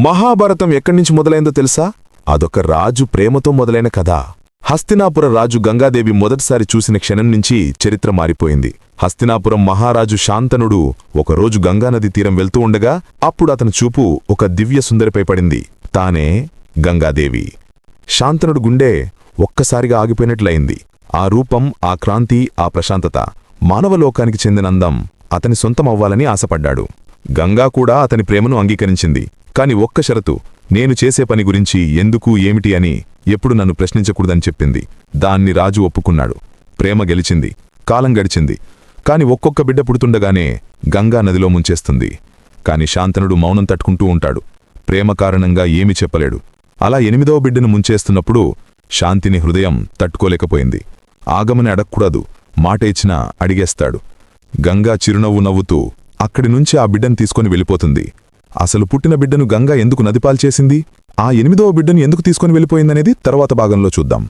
మహాభారతం ఎక్కడ్నుంచి మొదలైందో తెలుసా? అదొక రాజు ప్రేమతో మొదలైన కథ. హస్తినాపుర రాజు గంగాదేవి మొదటిసారి చూసిన క్షణం నుంచి చరిత్ర మారిపోయింది. హస్తినాపురం మహారాజు శాంతనుడు ఒకరోజు గంగానది తీరం వెళ్తూ ఉండగా అప్పుడు అతని చూపు ఒక దివ్య సుందరిపై పడింది. తానే గంగాదేవి. శాంతనుడు గుండె ఒక్కసారిగా ఆగిపోయినట్లయింది. ఆ రూపం, ఆ క్రాంతి, ఆ ప్రశాంతత, మానవలోకానికి చెందిన అందం అతని సొంతమవ్వాలని ఆశపడ్డాడు. గంగా కూడా అతని ప్రేమను అంగీకరించింది. కాని ఒక్క షరతు, నేను చేసే పని గురించి ఎందుకు, ఏమిటి అని ఎప్పుడు నన్ను ప్రశ్నించకూడదని చెప్పింది. దాన్ని రాజు ఒప్పుకున్నాడు. ప్రేమ గెలిచింది. కాలం గడిచింది. కాని ఒక్కొక్క బిడ్డ పుడుతుండగానే గంగా నదిలో ముంచేస్తుంది. కాని శాంతనుడు మౌనం తట్టుకుంటూ ఉంటాడు. ప్రేమ కారణంగా ఏమీ చెప్పలేడు. అలా 8వ బిడ్డను ముంచేస్తున్నప్పుడు శాంతిని హృదయం తట్టుకోలేకపోయింది. ఆగమని అడక్కూడదు, మాట ఇచ్చినా అడిగేస్తాడు. గంగా చిరునవ్వు నవ్వుతూ అక్కడి నుంచి ఆ బిడ్డను తీసుకొని వెళ్ళిపోతుంది. అసలు పుట్టిన బిడ్డను గంగా ఎందుకు నదిపాల్చేసింది? ఆ 8వ బిడ్డను ఎందుకు తీసుకొని వెళ్ళిపోయిందనేది తర్వాత భాగంలో చూద్దాం.